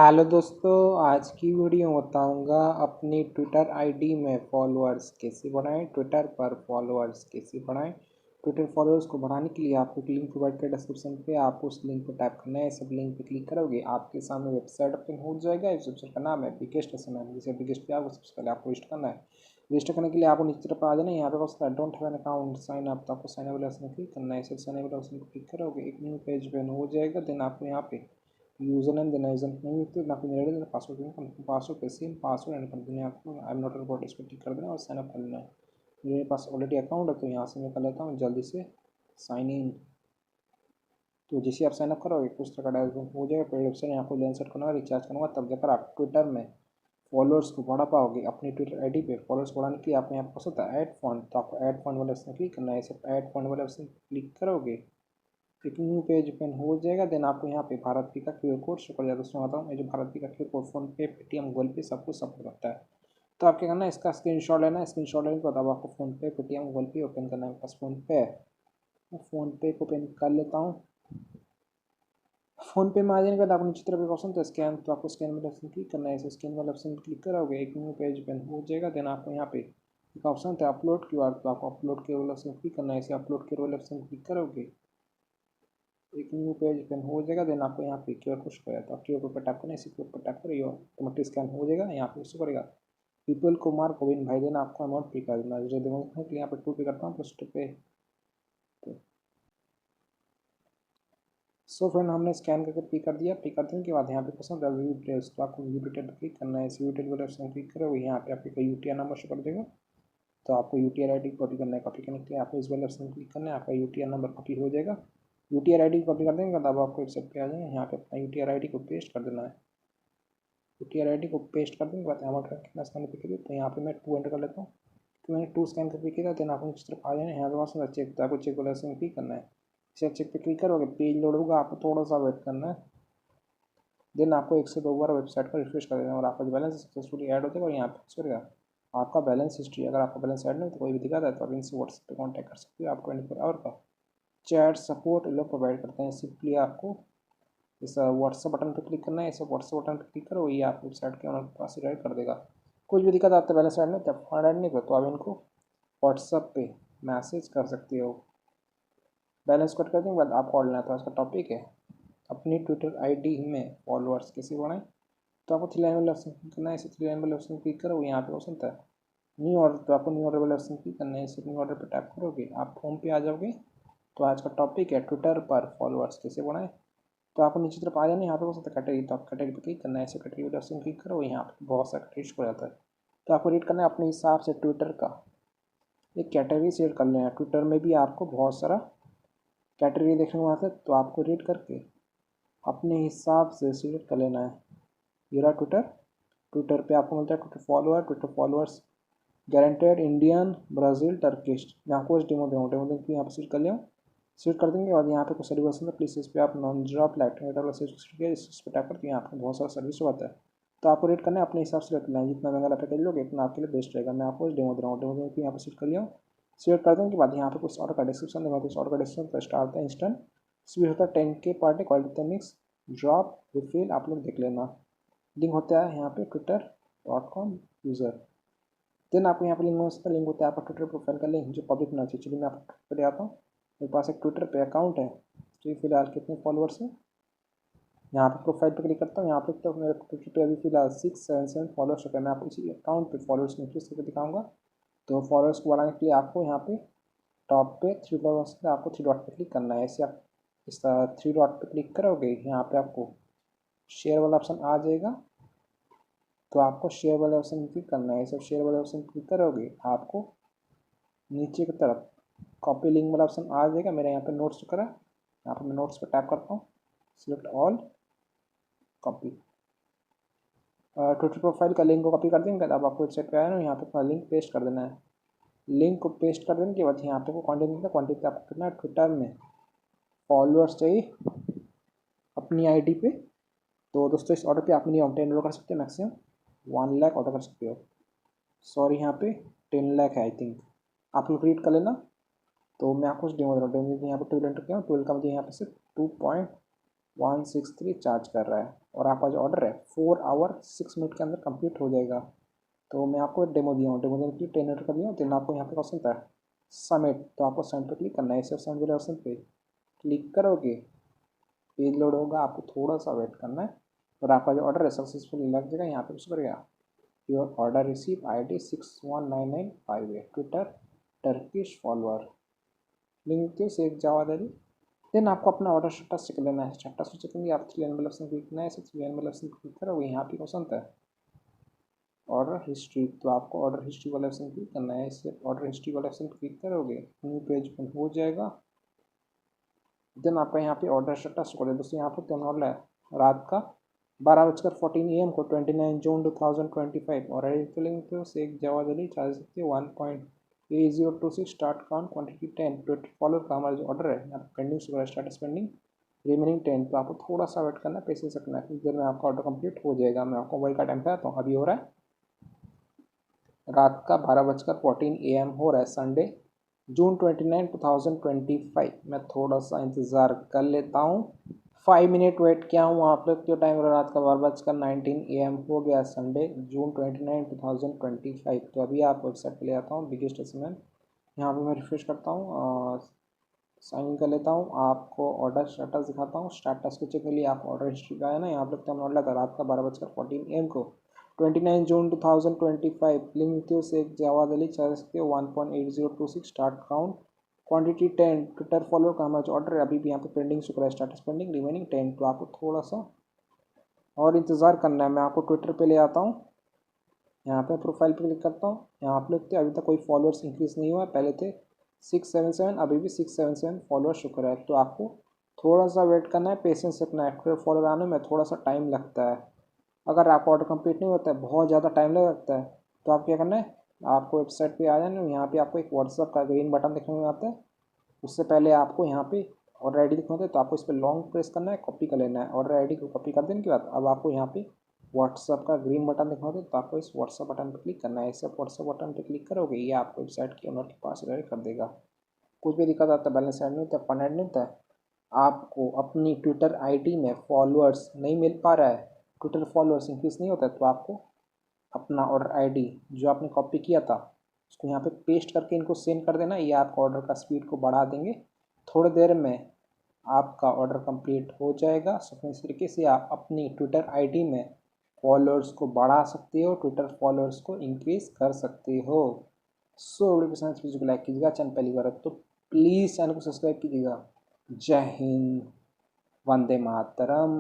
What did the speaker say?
Hello दोस्तों, आज की वीडियो में बताऊंगा अपनी ट्विटर आईडी में फॉलोअर्स कैसे बढ़ाएं। ट्विटर पर फॉलोअर्स कैसे बढ़ाएं। ट्विटर फॉलोअर्स को बढ़ाने के लिए आपको एक लिंक प्रोवाइड किया डिस्क्रिप्शन पे, आप उस लिंक पर टैप करना है। सब लिंक पे क्लिक करोगे आपके सामने वेबसाइट ओपन हो जाएगा। इस वेबसाइट का नाम है बिगेस्ट SMM। जिसे बिगेस्ट पे आपको सबसे पहले आपको रजिस्टर करना है। रजिस्टर करने के लिए आपको नीचे तरफ आ जाना है। यहाँ पे बस don't have an account sign up, तो आपको साइन अप वाले ऑप्शन पर क्लिक करना है। इसे साइन अप वाले ऑप्शन पर क्लिक करोगे एक न्यू पेज ओपन हो जाएगा। देन आपको यहाँ पे यूजर नेम देना है। यूजर नहीं होती ना, कोई मेरे पासवर्ड देना, पासवर्ड पे सेम पासवर्ड एंड कर देना है आपको। आई एम नॉट रोबोट, इस पर टिक कर देना और साइन अप कर लेना है। मेरे पास ऑलरेडी अकाउंट है तो यहाँ से मैं कर लेता हूँ जल्दी से साइन इन। तो जैसे आप साइन अप करोगे कुछ तरह का डायरेक्ट हो जाएगा। पेड वेबसाइट आपको लेन सेट करना होगा, रिचार्ज करना होगा, तब जाकर आप ट्विटर में फॉलोअर्स को बढ़ा पाओगे। अपनी ट्विटर आईडी पे फॉलोअर्स बढ़ाने के लिए आपको यहाँ पर पसंद है ऐड फंड, तो आपको ऐड फंड वाले ऑप्शन क्लिक करना है। इसे ऐड फंड वाले ऑप्शन क्लिक करोगे एक न्यू पेज ओपन हो जाएगा। देन आपको यहाँ पे भारत पे का क्यूआर कोड शो कर जाएगा। दोस्तों बताऊँ, ये जो भारत पे का क्यूआर कोड फोन पे, पेटीएम, गूगल पे सब कुछ सपोर्ट करता है। तो आप क्या करना है, इसका स्क्रीनशॉट लेना है। स्क्रीनशॉट लेने के बाद अब आपको फोन पे, पेटीएम, गूगल पे ओपन करना है। मेरे पास फोन पे है, मैं फोन पे को ओपन कर लेता हूँ। फोन पे में आ जाने के बाद आपको नीचे तरफ एक ऑप्शन तो स्कैन, तो आपको स्कैन वाला ऑप्शन क्लिक करना है। इसे स्कैन वाला ऑप्शन क्लिक करोगे एक न्यू पेज ओपन हो जाएगा। देन आपको यहाँ पे एक ऑप्शन था अपलोड क्यूआर, तो आपको अपलोड के वाला ऑप्शन क्लिक करना है। इसे अपलोड के वाला ऑप्शन क्लिक करोगे एक न्यू पेज ओपन हो जाएगा। देन आपको यहाँ पे क्यूआर कोड शो तो आप क्यूआर कोड पर टैप करना है। इसी कोड पर टैप करिए ऑटोमेटिक स्कैन हो जाएगा। यहाँ पे शो करेगा पीपल कुमार गोविंद भाई, देना आपको अमाउंट पे कर देना। जो देना है यहाँ पे 2 पे करता हूँ फर्स्ट पे। सो फ्रेंड, हमने स्कैन करके पे कर दिया। पे कर देने के बाद यहाँ पे पसंद है व्यू डिटेल्स, तो आपको व्यू डिटेल पर क्लिक करना है। इस व्यू डिटेल वाले ऑप्शन क्लिक करोगे यहाँ पे आपके UTR नंबर शो कर देगा। तो आपको UTR ID कॉपी करना है। कॉपी करने के लिए आपको इस वाले ऑप्शन क्लिक करना है। आपका UTR नंबर कॉपी हो जाएगा। UTR ID कॉपी कर देंगे तब आपको एक सेट पे आ जाएंगे। यहाँ पे अपना UTR ID को पेस्ट कर देना है। UTR ID को पेस्ट कर देने के बाद अमाउंट कितना स्कैन पे करिए, तो यहाँ पे मैं 2 एंटर कर लेता हूँ। तो मैंने 2 स्कैन करके किया। देन आपको इस तरफ आ जाना है। यहाँ पे वहाँ चेक, तो आपको चेक वाला ऑप्शन क्लिक करना है। इसे चेक पे क्लिक करोगे पेज लोड होगा, आपको थोड़ा सा वेट करना है। देन आपको 1 से 2 बार वेबसाइट पर रिफ्रेश कर देना और आपका जो बैलेंस सक्सेसफुली ऐड हो जाएगा। और यहाँ पे करेगा आपका बैलेंस हिस्ट्री। अगर आपका बैलेंस ऐड नहीं तो कोई भी दिक्कत है तो आप इनसे व्हाट्सएप पे कॉन्टैक्ट कर सकते हो। आप 24 आवर का चैट सपोर्ट लोग प्रोवाइड करते हैं। सिंपली आपको इस व्हाट्सएप बटन पर क्लिक करना है। इस व्हाट्सएप बटन पर क्लिक करो, ये आप वेबसाइट के ओनर के पास ही राइट कर देगा। कुछ भी दिक्कत आती है बैलेंस ऐड नहीं तो फंड ऐड नहीं कर, तो आप इनको व्हाट्सएप पे मैसेज कर सकते हो। बैलेंस कट करने के बाद आप ऑल लेना, तो इसका टॉपिक है अपनी ट्विटर आईडी में फॉलोअर्स कैसे बढ़ाएं। तो आपको 3 लाइन वाले ऑप्शन क्लिक करना है। इसे 3 लाइन वाले ऑप्शन क्लिक करो, यहाँ पे ऑप्शन था न्यू ऑर्डर, तो आपको न्यू ऑर्डर वाले ऑप्शन क्लिक करना है। इसे न्यू ऑर्डर पर टैप करोगे आप होम पे आ जाओगे। तो आज का टॉपिक है ट्विटर पर फॉलोअर्स कैसे बढ़ाएं। तो आपको नीचे तरफ आ जाना है। यहाँ पे हो सकता है कैटेगरी, तो आप कैटेगरी पर क्लिक करना है। इसे कैटेगरी वाले ऑप्शन क्लिक करो, यहाँ पे बहुत सारा कैटेगरी हो जाता है। तो आपको रीड करना है अपने हिसाब से ट्विटर का एक कैटेगरी सेट कर लेना है। ट्विटर में भी आपको बहुत सारा कैटेगरी देखने को आता है, तो आपको रीड करके अपने हिसाब से सिलेक्ट कर लेना है। ये रहा ट्विटर। ट्विटर पे आपको मिलता है Twitter followers guaranteed Indian, Brazil, Turkish. यहाँ कुछ डेमो दें कि यहाँ पर सीट कर लिया। सीट कर देंगे बाद यहाँ पे कुछ सर्विस है, प्लीज इस पर आप नॉन ड्रॉप लाइट वाला इस पर टैप करके यहाँ पर बहुत सारा सर्विस होता है। तो आपको रेट करना है अपने हिसाब से रखना है। जितना महंगा पैकेज लोगे उतना आपके लिए बेस्ट रहेगा। मैं आपको डेमो दे रहा हूँ। डेमो यहाँ पर सीट कर लिया। सीट कर देने के बाद यहाँ पे कुछ ऑर्डर का डिस्क्रिप्शन देगा। तो ऑर्डर का डिस्क्रिप्शन फर्स्ट आता है इंस्टेंट, इसमें होता है 10K party quality mix drop refill, आप लोग देख लेना। लिंक होता है यहाँ पे twitter.com यूज़र। देन आपको यहाँ पे लिंक हो सकता है। लिंक होता है आपका ट्विटर प्रोफाइल का लिंक जो पब्लिक होना चाहिए। चलिए मैं आपको ट्विटर पे आता हूँ। मेरे पास एक ट्विटर पे अकाउंट है। तो फिलहाल कितने फॉलोअर्स हैं, यहाँ पे प्रोफाइल पे क्लिक करता हूँ। यहाँ पे तो मेरे ट्विटर पे अभी फिलहाल 677 फॉलोअर्स हो गए। मैं आपको इसी अकाउंट पे फॉलोअर्स इंक्रीज करके दिखाऊंगा। तो फॉलोअर्स को बढ़ाने के लिए आपको यहाँ पे टॉप पे 3 डॉट है, आपको 3 डॉट पे क्लिक करना है। ऐसे आप इस 3 डॉट पे क्लिक करोगे यहाँ पे आपको शेयर वाला ऑप्शन आ जाएगा। तो आपको शेयर वाले ऑप्शन क्लिक करना है। सब शेयर वाले ऑप्शन क्लिक करोगे आपको नीचे की तरफ कॉपी लिंक वाला ऑप्शन आ जाएगा। मेरे यहाँ पे नोट्स करा, यहाँ पर मैं नोट्स पर टैप करता हूँ। Select all, copy. Twitter profile का लिंक को कॉपी कर देंगे। अब आपको वेबसाइट पे आया ना, यहाँ पे अपना लिंक पेस्ट कर देना है। लिंक को पेस्ट कर देने के बाद यहाँ पे कॉन्टेंट मिलता है। कॉन्टेंट आपको कितना है, ट्विटर में फॉलोअर्स चाहिए अपनी आईडी पे। तो दोस्तों इस ऑर्डर पे आप मिनिमम 10 ऑर्डर कर सकते हो, मैक्सिमम 1 लाख ऑर्डर कर सकते हो। सॉरी यहाँ पे 10 लाख है आई थिंक, आप लोग रीड कर लेना। तो मैं आपको डेमो दे रहा हूँ। डेमो यहाँ पर 12 एंटर किया, 12 का मुझे यहाँ पे से 2.5 163 चार्ज कर रहा है और आपका जो ऑर्डर है 4 आवर 6 मिनट के अंदर कंप्लीट हो जाएगा। तो मैं आपको एक डेमो दिया हूँ, डेमो देने के लिए 10 मिनट का दिया हूँ। देन आपको यहाँ पे ऑप्शन था सबमिट, तो आपको सबमिट पर क्लिक करना है। सिर्फ सबमिट वाले ऑप्शन पे क्लिक करोगे, पेज लोड होगा, आपको थोड़ा सा वेट करना है और आपका जो ऑर्डर है सक्सेसफुली लग जाएगा। यहाँ पे कुछ करेगा your order receive ID 619958 Twitter Turkish follower link के से एक जवाब। देन आपको अपना ऑर्डर स्टेटस चेक लेना है। स्टेटस को चेक करेंगे आप 3 एनिमल ऑप्शन क्लिक करना है। 3 एनिमल ऑप्शन क्लिक करोगे, यहाँ पे ऑप्शन है ऑर्डर हिस्ट्री, तो आपको ऑर्डर हिस्ट्री वाला ऑप्शन क्लिक करना है। इससे ऑर्डर हिस्ट्री वाला ऑप्शन क्लिक करोगे, न्यू पेज ओपन हो जाएगा। देन आपका यहाँ पे ऑर्डर स्टेटस को दोस्तों यहाँ पे टाइम ऑर्डर है रात का 12:14 AM को 29 जून 2025 और लिंक पे से एक जवाब दे चार्ज सकते 1.8026 start count quantity 10 Twitter follower का हमारा जो ऑर्डर है यहाँ पे पेंडिंग से स्टार्ट स्पेंडिंग रिमेनिंग 10। तो आपको थोड़ा सा वेट करना है, पेशेंस रखना है, कुछ देर में आपका ऑर्डर कंप्लीट हो जाएगा। मैं आपको मोबाइल का टाइम बताता हूँ, अभी हो रहा है रात का 12:14 AM हो रहा है, संडे जून 29 2025। मैं थोड़ा सा इंतज़ार कर लेता हूँ, 5 मिनट वेट किया हूँ। आप लोग के टाइम रात का 12:19 AM हो गया, संडे जून 29 2025। तो अभी आप वेबसाइट पे ले आता हूँ बिगेस्ट एसएमएल, यहाँ पे मैं रिफ्रेश करता हूँ, साइन इन कर लेता हूँ, आपको ऑर्डर स्टेटस दिखाता हूँ। स्टेटस को चेक के लिए आप ऑर्डर हिस्ट्री का है ना, यहाँ पे ऑर्डर लगा रात का 12:14 AM को 29 जून 2025 लिंक से एक जवाब अली चाह सकते हो 1.8026 start count quantity 10 Twitter follow का हमारा जो ऑर्डर है अभी भी यहाँ पे पेंडिंग शुक्र है, स्टार्टस पेंडिंग रिमेनिंग 10। तो आपको थोड़ा सा और इंतज़ार करना है। मैं आपको ट्विटर पे ले आता हूँ, यहाँ पे प्रोफाइल पे क्लिक करता हूँ। यहाँ आप लोग थे अभी तक कोई फॉलोअर्स इंक्रीज़ नहीं हुआ, पहले थे 677, अभी भी 677 फॉलोअर शुक्र है। तो आपको थोड़ा सा वेट करना है, पेशेंस रखना है, फिर फॉलोअर आने में थोड़ा सा टाइम लगता है। अगर आपका ऑर्डर कंप्लीट नहीं होता है, बहुत ज़्यादा टाइम लग सकता है, तो आप क्या करना है, आपको वेबसाइट पे आ जाना है। यहाँ पे आपको एक व्हाट्सअप का ग्रीन बटन देखने को आता है, उससे पहले आपको यहाँ पे ऑर्डर ID दिखना होता है, तो आपको इस पर लॉन्ग प्रेस करना है, कॉपी कर लेना है। ऑर्डर ID को कॉपी कर देने के बाद अब आपको यहाँ पे व्हाट्सअप का ग्रीन बटन दिखना होता है, तो आपको इस व्हाट्सअप बटन पर क्लिक करना है। इसे व्हाट्सअप बटन पर क्लिक करोगे, ये आपको वेबसाइट के ओनर के पास डायरेक्ट कर देगा। कुछ भी दिक्कत आता है, बैलेंस ऐड नहीं होता, फंड ऐड नहीं होता है, आपको अपनी ट्विटर ID में फॉलोअर्स नहीं मिल पा रहा है, ट्विटर फॉलोअर्स इंक्रीज नहीं होता है, तो आपको अपना ऑर्डर ID जो आपने कॉपी किया था उसको यहाँ पे पेस्ट करके इनको सेंड कर देना। ये आपका ऑर्डर का स्पीड को बढ़ा देंगे, थोड़ी देर में आपका ऑर्डर कंप्लीट हो जाएगा। सो इस तरीके से आप अपनी ट्विटर ID में फॉलोअर्स को बढ़ा सकते हो, ट्विटर फॉलोअर्स को इंक्रीज कर सकते हो। सो वीडियो पसंद वीडियो को लाइक कीजिएगा, चैनल पहली बार है तो प्लीज़ चैनल को सब्सक्राइब कीजिएगा। जय हिंद, वंदे मातरम।